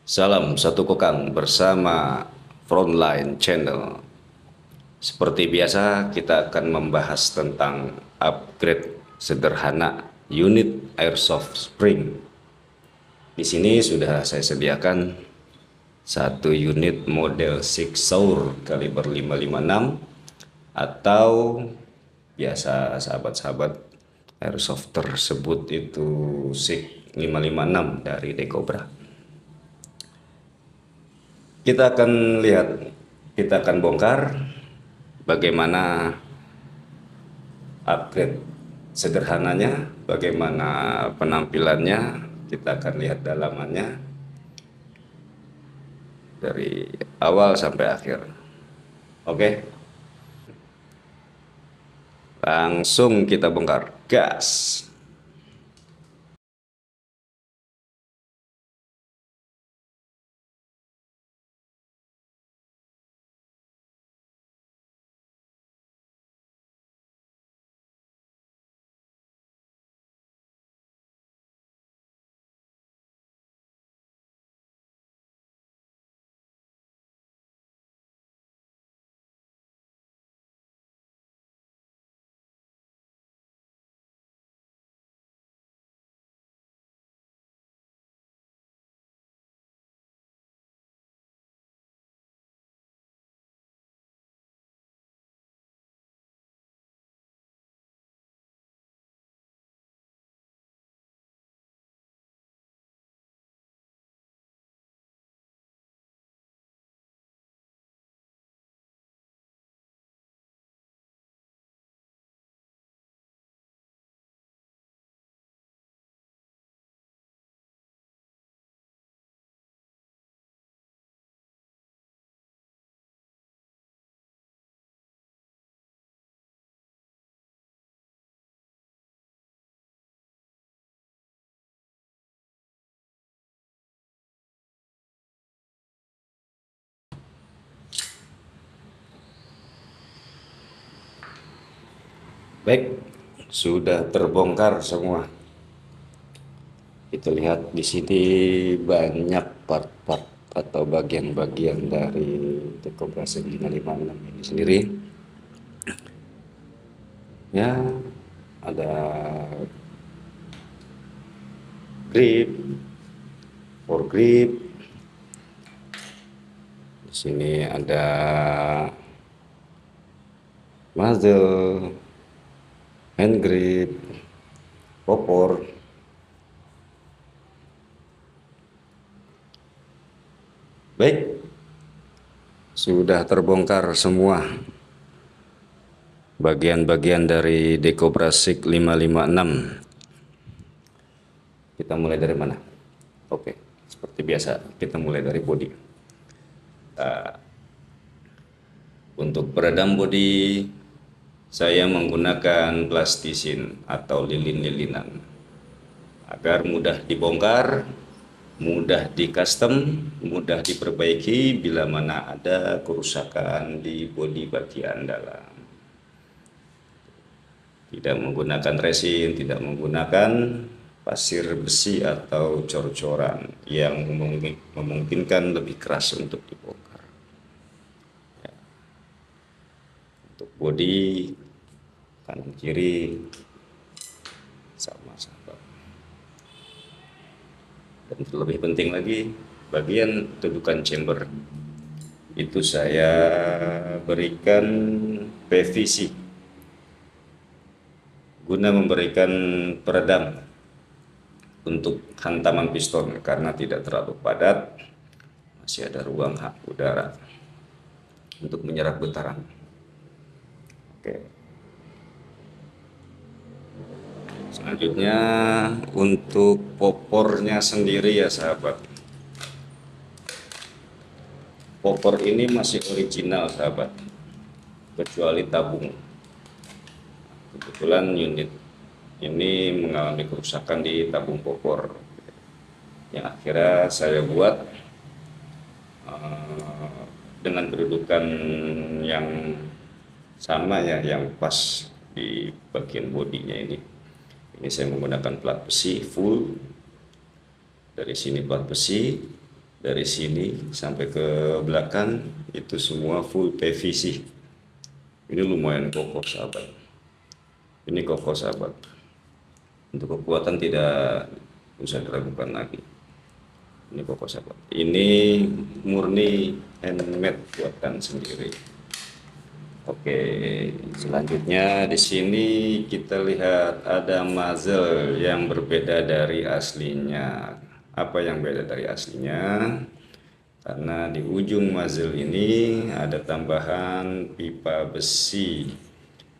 Salam satu kokang bersama Frontline Channel. Seperti biasa, kita akan membahas tentang upgrade sederhana unit Airsoft Spring. Di sini sudah saya sediakan satu unit model Six Sauer kaliber 556 atau biasa sahabat-sahabat Airsoft tersebut itu SIG 556 dari Decobra. Kita akan lihat, kita akan bongkar bagaimana upgrade sederhananya, bagaimana penampilannya, kita akan lihat dalamannya dari awal sampai akhir. Oke, langsung kita bongkar, gas. Baik, sudah terbongkar semua. Kita lihat di sini banyak part-part atau bagian-bagian dari Decobra 556 ini sendiri. Ya, ada grip, foregrip. Di sini ada muzzle, hand grip, popor. Baik, sudah terbongkar semua bagian-bagian dari Decobra SIG 556. Kita mulai dari mana? Oke, seperti biasa kita mulai dari bodi. Untuk peredam bodi, saya menggunakan plastisin atau lilin-lilinan agar mudah dibongkar, mudah di custom, mudah diperbaiki bila mana ada kerusakan di bodi bagian dalam. Tidak menggunakan resin, tidak menggunakan pasir besi atau cor-coran yang memungkinkan lebih keras untuk dibongkar. Ya. Untuk bodi kanan kiri sama sahabat. Dan lebih penting lagi, bagian tudukan chamber itu saya berikan PVC guna memberikan peredam untuk hantaman piston karena tidak terlalu padat, masih ada ruang udara untuk menyerap getaran. Oke. Selanjutnya untuk popornya sendiri ya sahabat. Popor ini masih original sahabat, kecuali tabung. Kebetulan unit ini mengalami kerusakan di tabung popor yang akhirnya saya buat dengan kedudukan yang sama ya, yang pas di bagian bodinya ini. Ini saya menggunakan plat besi full, dari sini plat besi, Dari sini sampai ke belakang itu semua full PVC. Ini lumayan kokoh sahabat. Ini kokoh sahabat. Untuk kekuatan tidak usah diragukan lagi. Ini kokoh sahabat. Ini murni handmade buatan sendiri. Oke, selanjutnya di sini kita lihat ada muzzle yang berbeda dari aslinya. Apa yang beda dari aslinya? Karena di ujung muzzle ini ada tambahan pipa besi.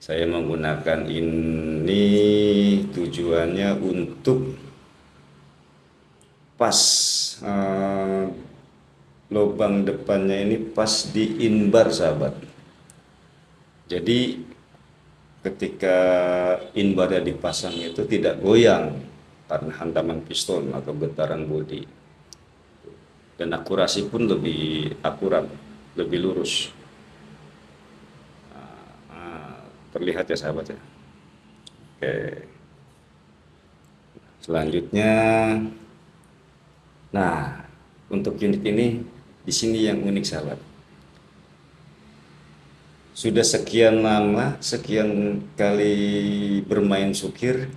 Saya menggunakan ini tujuannya untuk pas lubang depannya ini pas di inbar sahabat. Jadi ketika inbarnya dipasang itu tidak goyang karena hantaman piston atau getaran bodi, dan akurasi pun lebih akurat, lebih lurus. Terlihat ya sahabat ya. Oke, selanjutnya, nah untuk unit ini di sini yang unik sahabat. Sudah sekian lama, sekian kali bermain sukir,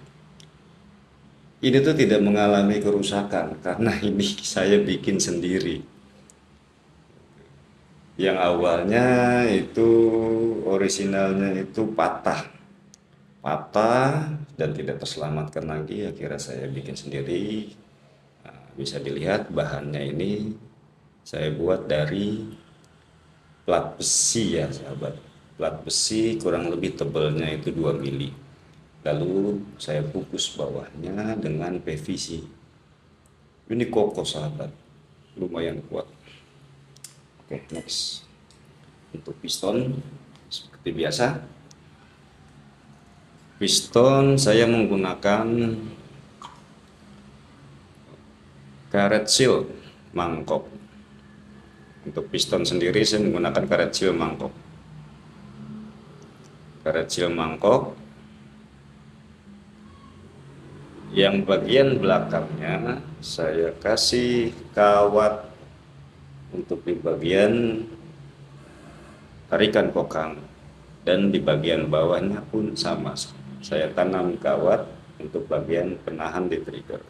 ini tuh tidak mengalami kerusakan karena ini saya bikin sendiri. Yang awalnya itu orisinalnya itu patah dan tidak terselamatkan lagi. Akhirnya saya bikin sendiri. Nah, bisa dilihat bahannya ini saya buat dari plat besi ya sahabat. Plat besi kurang lebih tebalnya itu 2 mili. Lalu saya bungkus bawahnya dengan PVC. Ini kokoh sahabat, lumayan kuat. Oke, next. Untuk piston seperti biasa. Piston saya menggunakan karet seal mangkok. Untuk piston sendiri saya menggunakan karet seal mangkok. Karet seal mangkok yang bagian belakangnya saya kasih kawat untuk di bagian tarikan kokang, dan di bagian bawahnya pun sama, saya tanam kawat untuk bagian penahan di trigger,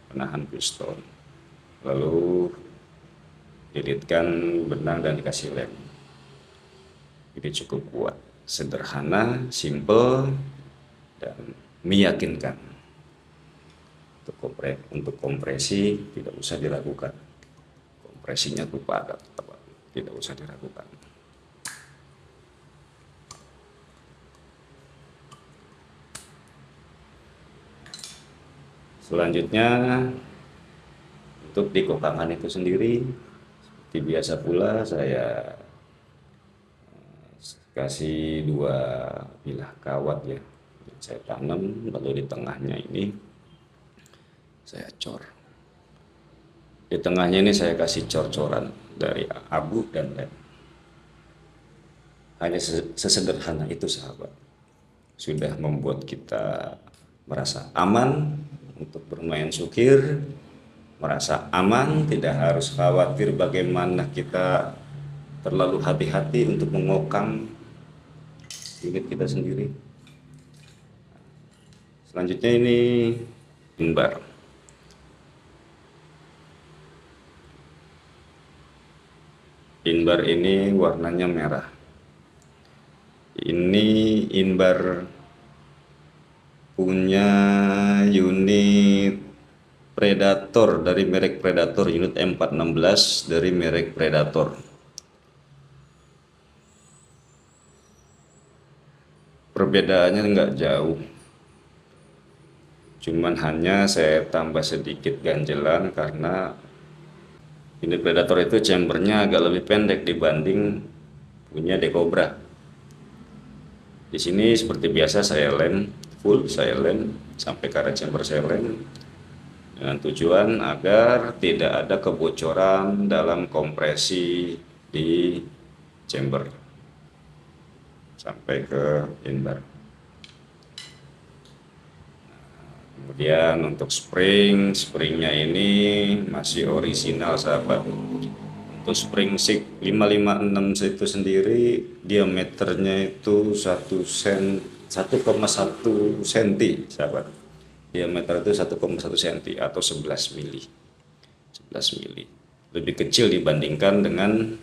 penahan piston. Lalu lilitkan benang dan dikasih lem. Ini cukup kuat, sederhana, simple, dan meyakinkan. Untuk kompresi tidak usah diragukan. Kompresinya tuh padat, tidak usah diragukan. Selanjutnya untuk di kokangan itu sendiri seperti biasa pula saya kasih 2 bilah kawat ya. Saya tanam, lalu di tengahnya ini saya cor. Di tengahnya ini saya kasih cor-coran dari abu dan lem. Hanya sesederhana itu sahabat, sudah membuat kita merasa aman untuk bermain sukir, merasa aman, tidak harus khawatir bagaimana kita terlalu hati-hati untuk mengokang unit kita sendiri. Selanjutnya ini inbar. Inbar ini warnanya merah. Ini inbar punya unit Predator dari merek Predator, unit M416 dari merek Predator. Perbedaannya nggak jauh, cuman hanya saya tambah sedikit ganjelan karena unit Predator itu chambernya agak lebih pendek dibanding punya Decobra. Di sini seperti biasa saya lem full, saya lem sampai karet chamber saya lem dengan tujuan agar tidak ada kebocoran dalam kompresi di chamber sampai ke inbar. Kemudian untuk springnya ini masih original sahabat. Untuk spring sig 556 itu sendiri diameternya itu 1,1 cm sahabat. Diameter itu 1,1 cm atau 11 mili. 11 mili. Lebih kecil dibandingkan dengan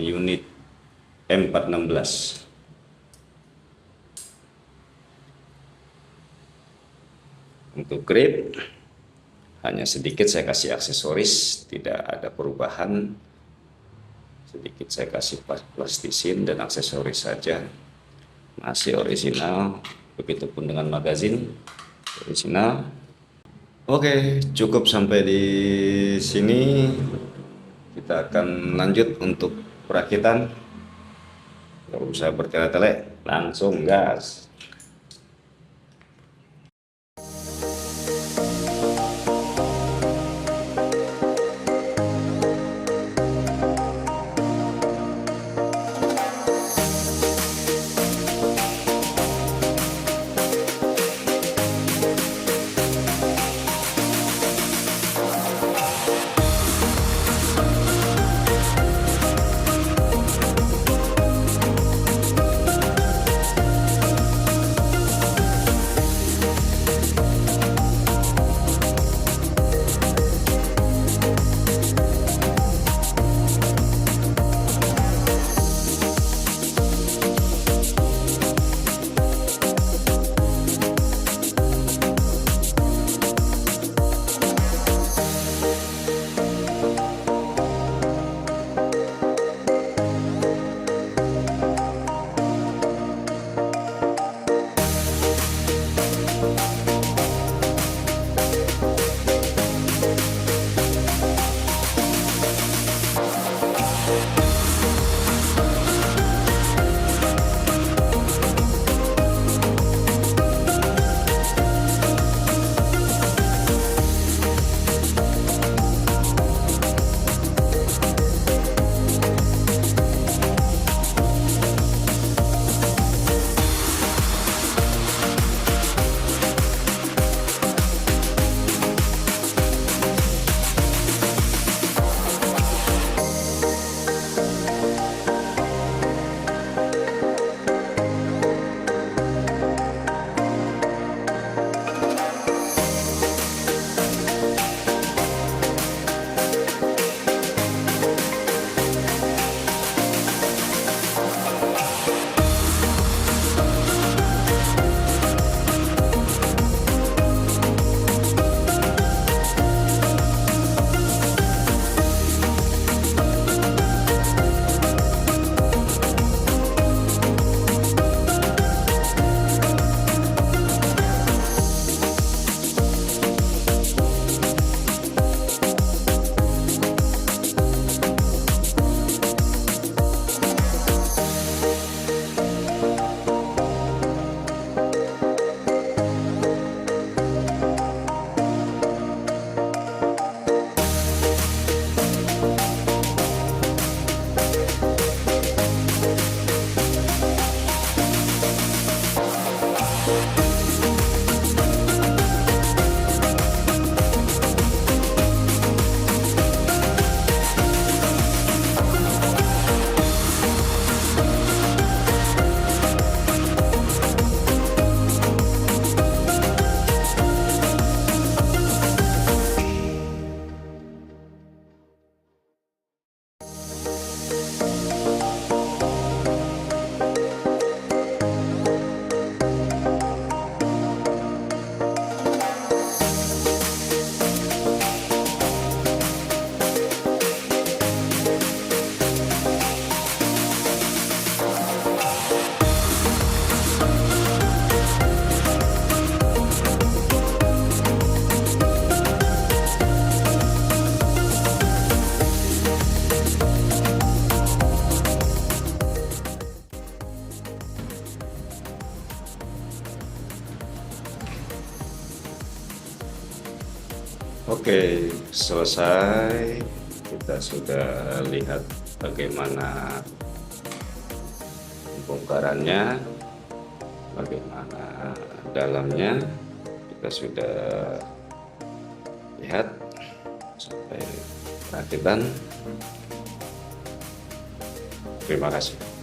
unit M416. Untuk grip hanya sedikit saya kasih aksesoris, tidak ada perubahan. Sedikit saya kasih plastisin dan aksesoris saja, masih original. Begitupun dengan magazin original. Oke, cukup sampai di sini. Kita akan lanjut untuk perakitan. Tidak usah bertele-tele, langsung gas. Oke, selesai. Kita sudah lihat bagaimana pembongkarannya, bagaimana dalamnya. kita sudah lihat sampai perakitan. Terima kasih.